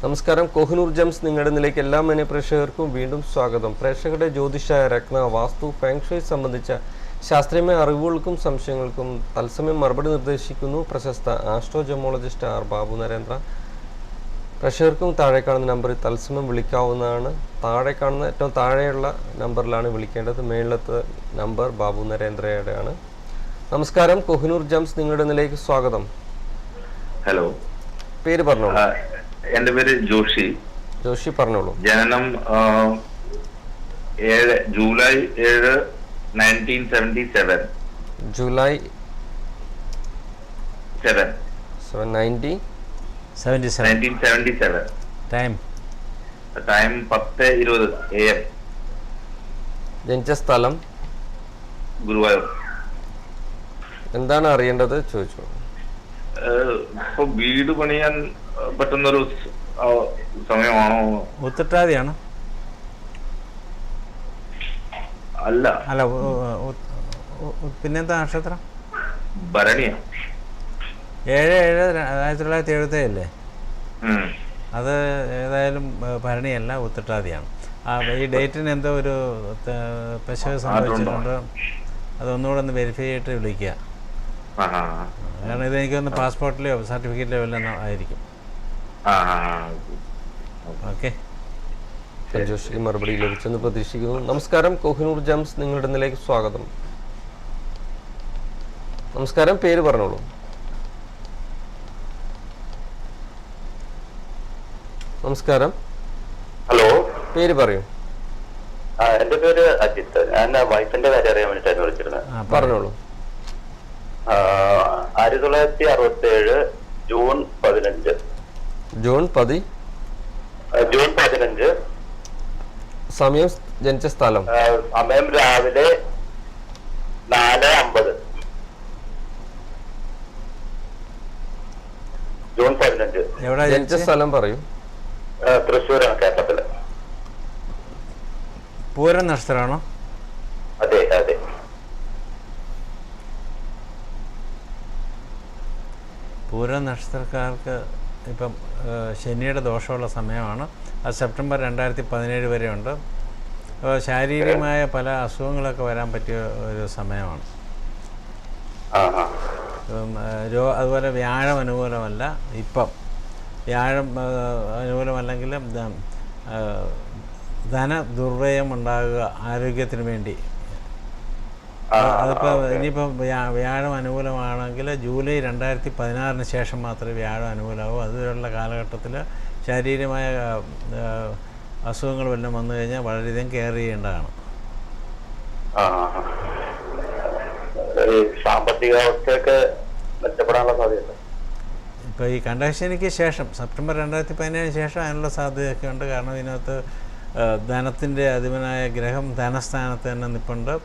നമസ്കാരം. കോഹിനൂർ ജംസ് നിങ്ങളുടെ നിലയ്ക്ക് എല്ലാ മാന്യ പ്രേക്ഷകർക്കും വീണ്ടും സ്വാഗതം. പ്രേക്ഷകരുടെ ജ്യോതിഷ, രത്ന, വാസ്തു, ഫാങ്ഷുയി സംബന്ധിച്ച ശാസ്ത്രീയമായ അറിവുകൾക്കും സംശയങ്ങൾക്കും തത്സമയം മറുപടി നിർദ്ദേശിക്കുന്നു പ്രശസ്ത ആസ്ട്രോജമോളജിസ്റ്റ് ആർ ബാബു നരേന്ദ്ര. പ്രേക്ഷകർക്കും താഴെ കാണുന്ന നമ്പറിൽ തത്സമയം വിളിക്കാവുന്നതാണ്. താഴെ കാണുന്ന ഏറ്റവും താഴെയുള്ള നമ്പറിലാണ് വിളിക്കേണ്ടത്. മേളിലത്തെ നമ്പർ ബാബു നരേന്ദ്രയുടെയാണ്. നമസ്കാരം. കോഹിനൂർ ജംസ് നിങ്ങളുടെ നിലയ്ക്ക് സ്വാഗതം. ഹലോ, പേര് പറഞ്ഞോളൂ. എന്റെ പേര് ജോഷി. ജോഷി പറഞ്ഞോളൂ. ജനനം ജൂലൈ 7, 1977. ജൂലൈ 7, 1977. Time 10:20 AM. ജനിച്ച സ്ഥലം ഗുരുവായൂർ. എന്താണ് അറിയേണ്ടത് ചോദിച്ചു. ഇപ്പൊ വീട് പണിയാൻ പറ്റുന്നൊരു സമയമാണോ? ഉത്രട്ടാതിയാണ്. അല്ല, പിന്നെന്താ നക്ഷത്രം? ഭരണിയാ. 7/7/1977 അല്ലേ? അത് ഏതായാലും ഭരണിയല്ല, ഉത്രട്ടാതിയാണ്. ഈ ഡേറ്റിന് എന്തോ ഒരു പെശക് സംഭവിച്ചിട്ടുണ്ട്. അതൊന്നുകൂടെ ഒന്ന് വെരിഫൈ ചെയ്തിട്ട് വിളിക്കുക. കാരണം ഇതെനിക്കൊന്ന് പാസ്പോർട്ടിലെയോ സർട്ടിഫിക്കറ്റിലെയോ എല്ലാം ആയിരിക്കും. ഓക്കെ, ജോഷി മറുപടി ലഭിച്ചെന്ന് പ്രതീക്ഷിക്കുന്നു. നമസ്കാരം. കോഹിനൂർ ജംസ് നിങ്ങളുടെ നിലയ്ക്ക് സ്വാഗതം. നമസ്കാരം. പേര് പറഞ്ഞോളൂ. നമസ്കാരം. ഹലോ, പേര് പറയൂ. എന്റെ പേര് അജിത്ത്. ഞാൻ വൈഫിന്റെ കാര്യം അറിയാൻ വേണ്ടിയിട്ടാണ് വിളിച്ചിരുന്നത്. പറഞ്ഞോളൂ. 1967 ജൂൺ 15. ജൂൺ 15. സമയം, ജനിച്ച സ്ഥലം? സമയം രാവിലെ 4:50. ജൂൺ 15. ജനിച്ച സ്ഥലം പറയൂ. തൃശ്ശൂരാണ്, കേരളത്തില്. പൂരം നക്ഷത്രമാണോ? അതെ അതെ. പൂരം നക്ഷത്രക്കാർക്ക് ഇപ്പം ശനിയുടെ ദോഷമുള്ള സമയമാണ്. അത് സെപ്റ്റംബർ 2017 വരെ ഉണ്ട്. അപ്പോൾ ശാരീരികമായ പല അസുഖങ്ങളൊക്കെ വരാൻ പറ്റിയ ഒരു സമയമാണ്. അതുപോലെ വ്യാഴം അനുകൂലമല്ല. ഇപ്പം വ്യാഴം അനുകൂലമല്ലെങ്കിലും ധന ദുർവ്യയം ഉണ്ടാകുക ആരോഗ്യത്തിന് വേണ്ടി. അതിപ്പോൾ ഇനിയിപ്പം വ്യാഴം അനുകൂലമാണെങ്കിൽ ജൂലൈ 2016 ശേഷം മാത്രമേ വ്യാഴം അനുകൂലമാകൂ. അതുവരെയുള്ള കാലഘട്ടത്തിൽ ശാരീരികമായ അസുഖങ്ങൾ വല്ലതും വന്നു കഴിഞ്ഞാൽ വളരെയധികം കെയർ ചെയ്യേണ്ടതാണ്. സാമ്പത്തിക അവസ്ഥയൊക്കെ മെച്ചപ്പെടാനുള്ള സാധ്യത. ഇപ്പോൾ ഈ കണ്ടശനിക്ക് ശേഷം സെപ്റ്റംബർ 2017 ശേഷം അതിനുള്ള സാധ്യതയൊക്കെ ഉണ്ട്. കാരണം ഇതിനകത്ത് ധനത്തിൻ്റെ അധിപനായ ഗ്രഹം ധനസ്ഥാനത്ത് തന്നെ നിൽപ്പുണ്ട്.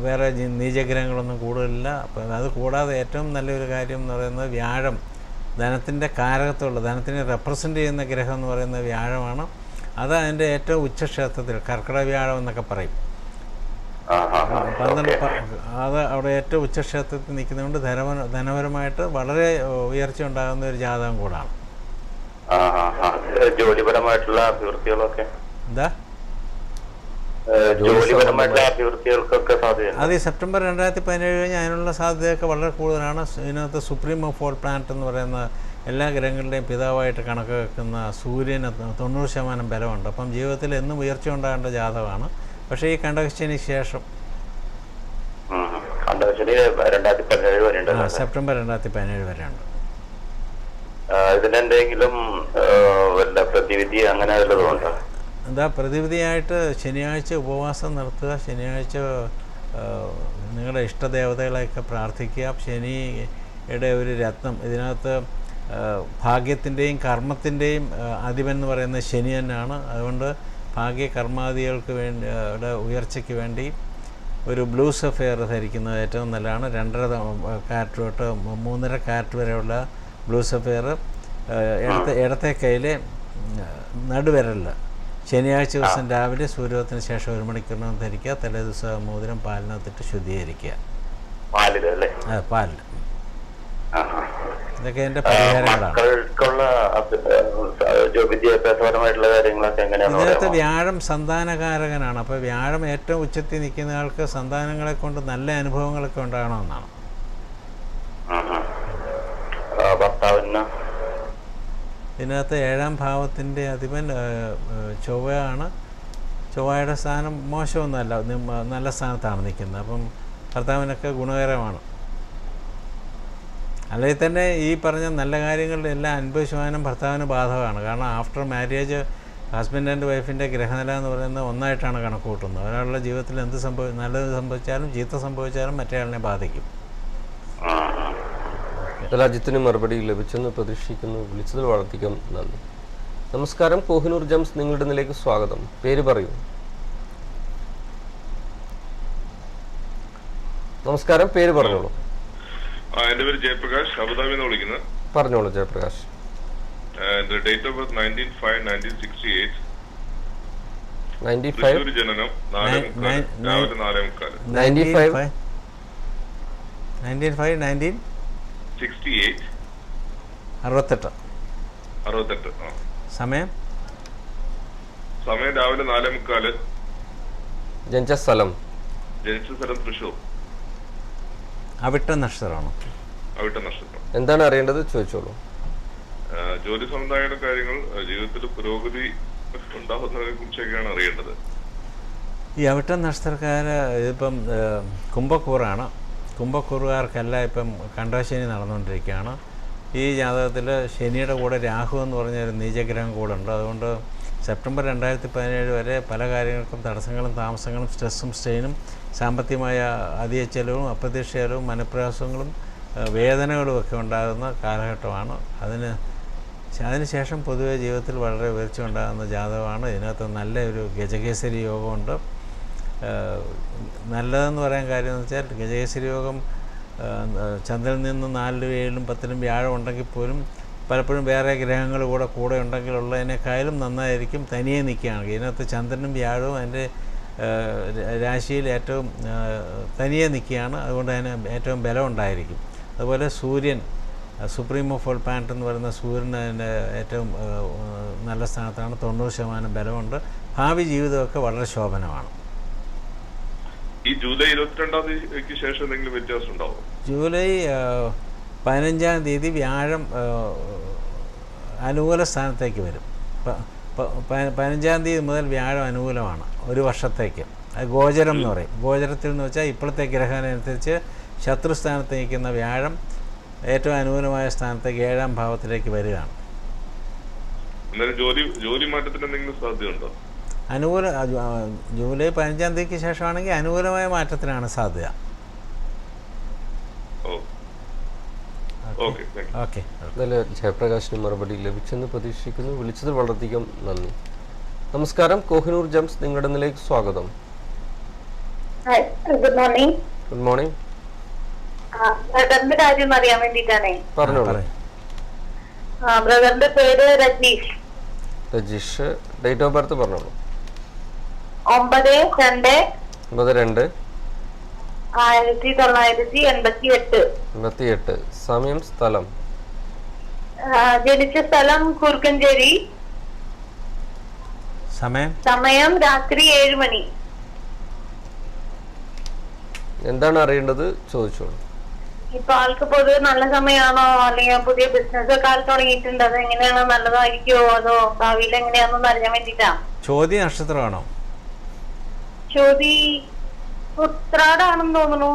വേറെ നീചഗ്രഹങ്ങളൊന്നും കൂടുതലില്ല. അപ്പം അത് കൂടാതെ ഏറ്റവും നല്ലൊരു കാര്യം എന്ന് പറയുന്നത് വ്യാഴം ധനത്തിൻ്റെ കാരകത്വമുള്ള, ധനത്തിനെ റെപ്രസെൻ്റ് ചെയ്യുന്ന ഗ്രഹം എന്ന് പറയുന്നത് വ്യാഴമാണ്. അത് അതിൻ്റെ ഏറ്റവും ഉച്ചക്ഷേത്രത്തിൽ കർക്കിടക വ്യാഴം എന്നൊക്കെ പറയും. 12 അത് അവിടെ ഏറ്റവും ഉച്ചക്ഷേത്രത്തിൽ നിൽക്കുന്നതുകൊണ്ട് ധനപരമായിട്ട് വളരെ ഉയർച്ച ഉണ്ടാകുന്ന ഒരു ജാതകം കൂടാണ്. ജോലിപരമായിട്ടുള്ള അഭിവൃദ്ധികളൊക്കെ എന്താ? അത് ഈ സെപ്റ്റംബർ 2017 കഴിഞ്ഞ് അതിനുള്ള സാധ്യതയൊക്കെ വളരെ കൂടുതലാണ്. ഇതിനകത്ത് സുപ്രീം ഓഫ് ഓൾ പ്ലാനറ്റ് എന്ന് പറയുന്ന എല്ലാ ഗ്രഹങ്ങളുടെയും പിതാവായിട്ട് കണക്ക് വെക്കുന്ന സൂര്യന് 90% ബലമുണ്ട്. അപ്പം ജീവിതത്തിൽ എന്നും ഉയർച്ച ഉണ്ടാകേണ്ട ജാതകമാണ്. പക്ഷേ ഈ കണ്ടകശനിക്ക് ശേഷം സെപ്റ്റംബർ 2017 വരെയുണ്ട്. ഇതിനെന്തെങ്കിലും പ്രതിവിധി അങ്ങനെ വല്ലതുമുണ്ടോ? എന്താ പ്രതിവിധിയായിട്ട് ശനിയാഴ്ച ഉപവാസം നടത്തുക. ശനിയാഴ്ച നിങ്ങളുടെ ഇഷ്ടദേവതകളെയൊക്കെ പ്രാർത്ഥിക്കുക. ശനിയുടെ ഒരു രത്നം, ഇതിനകത്ത് ഭാഗ്യത്തിൻ്റെയും കർമ്മത്തിൻ്റെയും അധിപൻ എന്ന് പറയുന്നത് ശനി തന്നെയാണ്. അതുകൊണ്ട് ഭാഗ്യ കർമാദികൾക്ക് വേണ്ടി ഉയർച്ചയ്ക്ക് വേണ്ടി ഒരു ബ്ലൂ സഫയർ ധരിക്കുന്നത് ഏറ്റവും നല്ലതാണ്. 2.5 കാരറ്റ് തൊട്ട് 3.5 കാരറ്റ് വരെയുള്ള ബ്ലൂ സഫയർ ഇടത്തെ കയ്യിലെ നടുവിരലിൽ ശനിയാഴ്ച ദിവസം രാവിലെ സൂര്യോദയത്തിന് ശേഷം 1 മണിക്കൂറിനകം ധരിക്കുക. തലേ ദിവസം മോതിരം പാലിനകത്തിട്ട് ശുദ്ധീകരിക്കുക. പാലിൽ. പാലിൽ. ഇതൊക്കെ എൻ്റെ പരിഹാരങ്ങളാണ്. മക്കൾക്കുള്ള വിദ്യാഭ്യാസപരമായിട്ടുള്ള കാര്യങ്ങളൊക്കെ എങ്ങനെയാണ്? ഇതിനകത്ത് വ്യാഴം സന്താനകാരകനാണ്. അപ്പോൾ വ്യാഴം ഏറ്റവും ഉച്ചത്തിൽ നിൽക്കുന്ന ആൾക്ക് സന്താനങ്ങളെ കൊണ്ട് നല്ല അനുഭവങ്ങളൊക്കെ ഉണ്ടാകണമെന്നാണ്. ഭർത്താവിന് ഇതിനകത്ത് 7ാം ഭാവത്തിൻ്റെ അധിപൻ ചൊവ്വയാണ്. ചൊവ്വയുടെ സ്ഥാനം മോശമൊന്നുമല്ല, നല്ല സ്ഥാനത്താണ് നിൽക്കുന്നത്. അപ്പം ഭർത്താവിനൊക്കെ ഗുണകരമാണ്. അല്ലെങ്കിൽ തന്നെ ഈ പറഞ്ഞ നല്ല കാര്യങ്ങളുടെ എല്ലാം 50% ഭർത്താവിന് ബാധകമാണ്. കാരണം ആഫ്റ്റർ മാരേജ് ഹസ്ബൻഡ് ആൻഡ് വൈഫിൻ്റെ ഗ്രഹനില എന്ന് പറയുന്നത് ഒന്നായിട്ടാണ് കണക്ക് കൂട്ടുന്നത്. ഒരാളുടെ ജീവിതത്തിൽ എന്ത് നല്ലത് സംഭവിച്ചാലും ചീത്ത സംഭവിച്ചാലും മറ്റേയാളിനെ ബാധിക്കും. അജിത്തിന് മറുപടി ലഭിച്ചെന്ന് പ്രതീക്ഷിക്കുന്നു. വിളിച്ചതിൽ വളർത്തിക്കും നന്ദി. നമസ്കാരം, കോഹിനൂർ ജംസ് നിങ്ങളുടെ നിലയ്ക്ക് സ്വാഗതം. പേര് പറയൂ. നമസ്കാരം, പേര് പറഞ്ഞോളൂ. എന്റെ പേര് ജയപ്രകാശ്, അബുദാബിയിൽ നിന്ന് വിളിക്കുന്നത്. പറഞ്ഞോളൂ ജയപ്രകാശ്. എന്റെ ഡേറ്റ് ഓഫ് ബർത്ത് 19/5/1968. 95 തൃശ്ശൂർ ജനനം, 4:45 രാവിലെ 4:45. 1968 68. സമയം രാവിലെ 4:45. ജനിച്ച സ്ഥലം തൃശ്ശൂർ. അവിട്ട നക്ഷത്രമാണോ? അവിട്ട നക്ഷത്രം. എന്താണ് അറിയേണ്ടത് ചോദിച്ചോളൂ. ജോലി സംബന്ധമായ കാര്യങ്ങൾ, ജീവിതത്തിൽ പുരോഗതി ഉണ്ടാകുന്നതിനെ കുറിച്ചൊക്കെയാണ് അറിയേണ്ടത്. ഈ അവിട്ട നക്ഷത്രക്കാർ ഇതിപ്പം കുംഭക്കൂറാണ്. കുംഭക്കൂറുകാർക്കെല്ലാം ഇപ്പം കണ്ടശനി നടന്നുകൊണ്ടിരിക്കുകയാണ്. ഈ ജാതകത്തിൽ ശനിയുടെ കൂടെ രാഹു എന്ന് പറഞ്ഞൊരു നീചഗ്രഹം കൂടെ ഉണ്ട്. അതുകൊണ്ട് സെപ്റ്റംബർ 2017 വരെ പല കാര്യങ്ങൾക്കും തടസ്സങ്ങളും താമസങ്ങളും സ്ട്രെസ്സും സ്ട്രെയിനും സാമ്പത്തികമായ അധിക ചെലവും അപ്രതീക്ഷിത ചെലവും മനപ്രയാസങ്ങളും വേദനകളും ഒക്കെ ഉണ്ടാകുന്ന കാലഘട്ടമാണ്. അതിനുശേഷം പൊതുവെ ജീവിതത്തിൽ വളരെ ഉയർച്ച ഉണ്ടാകുന്ന ജാതകമാണ്. ഇതിനകത്ത് നല്ല ഒരു ഗജകേസരി യോഗമുണ്ട്. നല്ലതെന്ന് പറയാൻ കാര്യം എന്ന് വെച്ചാൽ ഗജകേസരി യോഗം ചന്ദ്രനിൽ നിന്ന് 4, 7, 10 വ്യാഴം ഉണ്ടെങ്കിൽ പോലും പലപ്പോഴും വേറെ ഗ്രഹങ്ങൾ കൂടെ ഉണ്ടെങ്കിലുള്ളതിനേക്കാളും നന്നായിരിക്കും തനിയെ നിൽക്കുകയാണ്. ഇതിനകത്ത് ചന്ദ്രനും വ്യാഴവും അതിൻ്റെ രാശിയിൽ ഏറ്റവും തനിയെ നിൽക്കുകയാണ്. അതുകൊണ്ട് അതിന് ഏറ്റവും ബലം ഉണ്ടായിരിക്കും. അതുപോലെ സൂര്യൻ, സുപ്രീം ഓഫ് ഓൾ പ്ലാനറ്റ് എന്ന് പറയുന്ന സൂര്യൻ അതിൻ്റെ ഏറ്റവും നല്ല സ്ഥാനത്താണ്. 90% ബലമുണ്ട്. ഭാവി ജീവിതമൊക്കെ വളരെ ശോഭനമാണ്. ഈ ജൂലൈ 22-ാം തീയതിക്ക് ശേഷം എന്തെങ്കിലും വ്യത്യാസം ഉണ്ടാവും? ജൂലൈ 15-ാം തീയതി വ്യാഴം അനുകൂല സ്ഥാനത്തേക്ക് വരും. 15-ാം തീയതി മുതൽ വ്യാഴം അനുകൂലമാണ് ഒരു വർഷത്തേക്ക്. അത് ഗോചരം എന്ന് പറയും. ഗോചരത്തിൽ എന്ന് വെച്ചാൽ ഇപ്പോഴത്തെ ഗ്രഹത്തിനനുസരിച്ച് ശത്രുസ്ഥാനത്ത് നിൽക്കുന്ന വ്യാഴം ഏറ്റവും അനുകൂലമായ സ്ഥാനത്തേക്ക് 7ാം ഭാവത്തിലേക്ക് വരികയാണ്. ജോലി മാറ്റത്തിന് എന്തെങ്കിലും സാധ്യതയുണ്ടോ? ജൂലൈ 15-ാം തീയതിക്ക് ശേഷമാണെങ്കിൽ അനുകൂലമായ മാറ്റത്തിനാണ് സാധ്യത. ഓക്കെ. ജയപ്രകാശിന് മറുപടി ലഭിച്ചെന്ന് പ്രതീക്ഷിക്കുന്നു. വിളിച്ചതിൽ വളരെയധികം നന്ദി. നമസ്കാരം, കോഹിനൂർ ജംസ് നിങ്ങളുടെ നിലയ്ക്ക് സ്വാഗതം. Good morning. Good morning. ബ്രദറിന്റെ കാര്യം അറിയാൻ വേണ്ടിട്ടാണേ. പറഞ്ഞോളൂ. ബ്രദറിന്റെ പേര് Rajeesh. Rajeesh, date of birth പറഞ്ഞോളൂ. 9/2/1988. സമയം, സ്ഥലം? ജനിച്ച സ്ഥലം കുറുക്കഞ്ചേരി. സമയം രാത്രി 7 മണി. എന്താണ് അറിയേണ്ടത് ചോദിച്ചോളൂ. ഇപ്പൊ ആൾക്ക് പൊതുവെ നല്ല സമയമാണോ, അല്ലെങ്കിൽ പുതിയ ബിസിനസ് ഒക്കെ ആൾ തുടങ്ങിയിട്ടുണ്ട്, അത് എങ്ങനെയാണോ, നല്ലതായിരിക്കുമോ, അതോ ഭാവിയിൽ എങ്ങനെയാണെന്ന് അറിയാൻ വേണ്ടിട്ടാ. ചോതി നക്ഷത്രമാണോ? ചോതി ഉത്രാടാണെന്ന് തോന്നുന്നു.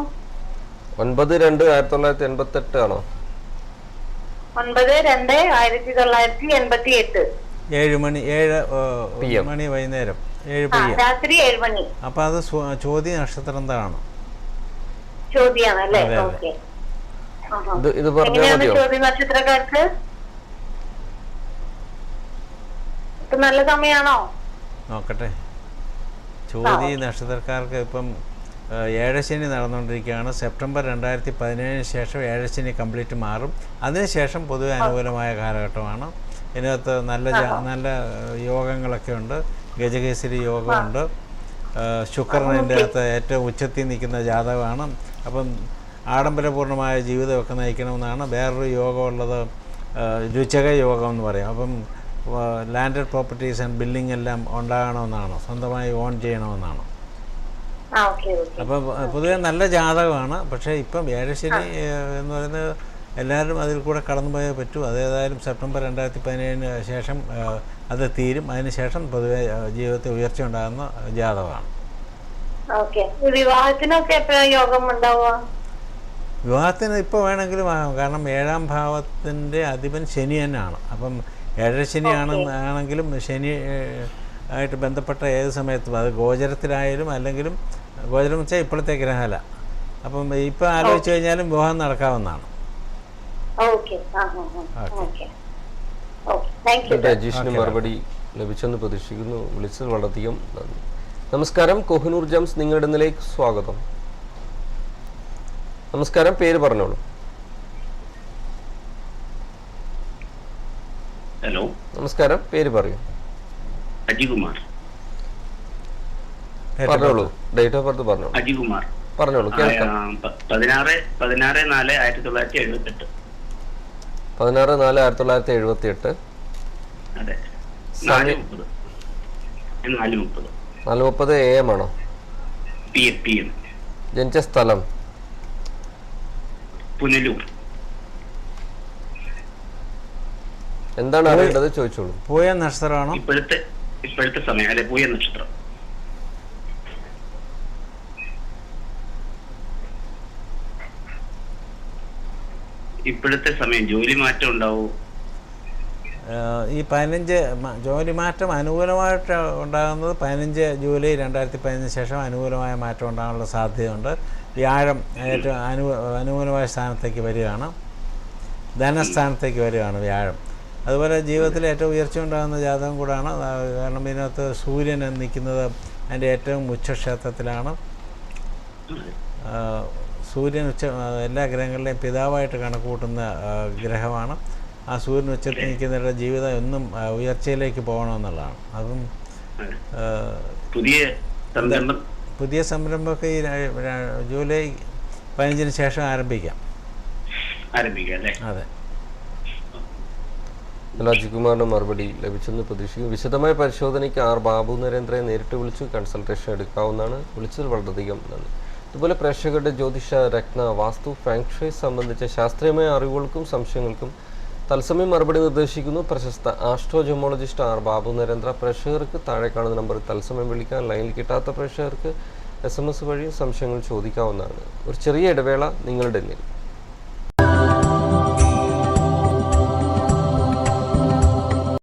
9/2/1988 ആണോ? 9/2/1988. 7 മണി വൈകുന്നേരം 7 PM. രാത്രി 7 മണി. അപ്പൊ അത് ചോതി നക്ഷത്രം എന്താണ്? ചോദ്യാണല്ലേ? ഓക്കെ. എങ്ങനെയാണ് ചോദ്യ നക്ഷത്രക്കാർക്ക് നല്ല സമയമാണോ നോക്കട്ടെ. ചോതി നക്ഷത്രക്കാർക്ക് ഇപ്പം ഏഴശനി നടന്നുകൊണ്ടിരിക്കുകയാണ്. സെപ്റ്റംബർ 2017 ശേഷം ഏഴശനി കംപ്ലീറ്റ് മാറും. അതിനുശേഷം പൊതുവെ അനുകൂലമായ കാലഘട്ടമാണ്. ഇതിനകത്ത് നല്ല യോഗങ്ങളൊക്കെ ഉണ്ട്. ഗജകേസരി യോഗമുണ്ട്. ശുക്രൻ ഇതിൻ്റെ അകത്ത് ഏറ്റവും ഉച്ചത്തിൽ നിൽക്കുന്ന ജാതകമാണ്. അപ്പം ആഡംബരപൂർണ്ണമായ ജീവിതമൊക്കെ നയിക്കണമെന്നാണ്. വേറൊരു യോഗമുള്ളത് രുചക യോഗം എന്ന് പറയും. അപ്പം ലാൻഡഡ് പ്രോപ്പർട്ടീസ് ആൻഡ് ബിൽഡിംഗ് എല്ലാം ഉണ്ടാകണമെന്നാണ്, സ്വന്തമായി ഓൺ ചെയ്യണമെന്നാണ്. അപ്പം പൊതുവെ നല്ല ജാതകമാണ്. പക്ഷേ ഇപ്പം ഏഴശനി എന്ന് പറയുന്നത് എല്ലാവരും അതിൽ കൂടെ കടന്നുപോയേ പറ്റൂ. അതേതായാലും സെപ്റ്റംബർ 2017 ശേഷം അത് തീരും. അതിന് ശേഷം പൊതുവെ ജീവിതത്തിൽ ഉയർച്ച ഉണ്ടാകുന്ന ജാതകമാണ്. വിവാഹത്തിനൊക്കെ എപ്പോഴാണ് യോഗം ഉണ്ടാവുക? വിവാഹത്തിന് ഇപ്പോൾ വേണമെങ്കിലും ആകാം. കാരണം 7ാം ഭാവത്തിൻ്റെ അധിപൻ ശനി തന്നെയാണ്. അപ്പം ഏഴരശനി ആണെങ്കിലും ശനി ആയിട്ട് ബന്ധപ്പെട്ട ഏത് സമയത്തും, അത് ഗോചരത്തിലായാലും അല്ലെങ്കിലും, ഗോചരം വെച്ചാൽ ഇപ്പോഴത്തെ ഗ്രഹമല്ല. അപ്പം ഇപ്പം ആലോചിച്ച് കഴിഞ്ഞാലും വിവാഹം നടക്കാവുന്നതാണ്. രജീഷിന് മറുപടി ലഭിച്ചെന്ന് പ്രതീക്ഷിക്കുന്നു. വിളിച്ചത് വളരെയധികം നന്ദി. നമസ്കാരം, കോഹിനൂർ ജംസ് നിങ്ങളുടെ ഇന്നലേക്ക് സ്വാഗതം. നമസ്കാരം, പേര് പറഞ്ഞോളൂ. ഹലോ, നമസ്കാരം, പേര് പറയൂ. അജികുമാർ. പറഞ്ഞോളൂ, ഡേറ്റ് ഓഫ് ബർത്ത് പറഞ്ഞോളൂ. അജികുമാർ പറഞ്ഞോളൂ, കേൾക്കാം. 16/4/1978. 16/4/1978. അതെ, 4:30 4:30 AM ആണോ? PM. ജനിച്ച സ്ഥലം? പുനലൂർ. എന്താണ് അറിയേണ്ടത് ചോദിച്ചോളൂ. പൂയ നക്ഷത്രമാണോ ഇപ്പോഴത്തെ സമയം? അല്ലെ, പൂയ നക്ഷത്രം. ഇപ്പോഴത്തെ സമയം ജോലി മാറ്റം ഉണ്ടാവും. ഈ 15 ജോലി മാറ്റം അനുകൂലമായിട്ട് ഉണ്ടാകുന്നത് 15 ജൂലൈ 2015 ശേഷം അനുകൂലമായ മാറ്റം ഉണ്ടാകാനുള്ള സാധ്യതയുണ്ട്. വ്യാഴം ഏറ്റവും അനുകൂലമായ സ്ഥാനത്തേക്ക് വരികയാണ്, ധനസ്ഥാനത്തേക്ക് വരികയാണ് വ്യാഴം. അതുപോലെ ജീവിതത്തിൽ ഏറ്റവും ഉയർച്ച ഉണ്ടാകുന്ന ജാതകം കൂടാണ്. കാരണം ഇതിനകത്ത് സൂര്യൻ നിൽക്കുന്നത് അതിൻ്റെ ഏറ്റവും ഉച്ചക്ഷേത്രത്തിലാണ്. സൂര്യൻ എല്ലാ ഗ്രഹങ്ങളുടെയും പിതാവായിട്ട് കണക്ക് കൂട്ടുന്ന ഗ്രഹമാണ്. ആ സൂര്യൻ ഉച്ചത്തിൽ നിൽക്കുന്നവരുടെ ജീവിതം എന്നും ഉയർച്ചയിലേക്ക് പോകണമെന്നുള്ളതാണ്. അതും പുതിയ സംരംഭമൊക്കെ ഈ ജൂലൈ 15 ശേഷം ആരംഭിക്കാം. അതെ. രാജ്കുമാറിന്റെ മറുപടി ലഭിച്ചെന്ന് പ്രതീക്ഷിക്കും. വിശദമായ പരിശോധനയ്ക്ക് ആർ ബാബു നരേന്ദ്രയെ നേരിട്ട് വിളിച്ച് കൺസൾട്ടേഷൻ എടുക്കാവുന്നതാണ്. വിളിച്ചത് വളരെയധികം നന്ദി. ഇതുപോലെ പ്രേക്ഷകരുടെ ജ്യോതിഷ, രത്ന, വാസ്തു, ഫാങ്ഷുയി സംബന്ധിച്ച ശാസ്ത്രീയമായ അറിവുകൾക്കും സംശയങ്ങൾക്കും തത്സമയം മറുപടി നിർദ്ദേശിക്കുന്നു പ്രശസ്ത ആസ്ട്രോജമോളജിസ്റ്റ് ആർ ബാബു നരേന്ദ്ര. പ്രേക്ഷകർക്ക് താഴെ കാണുന്ന നമ്പറിൽ തത്സമയം വിളിക്കാൻ, ലൈനിൽ കിട്ടാത്ത പ്രേക്ഷകർക്ക് SMS വഴി സംശയങ്ങൾ ചോദിക്കാവുന്നതാണ്. ഒരു ചെറിയ ഇടവേള നിങ്ങളുടെ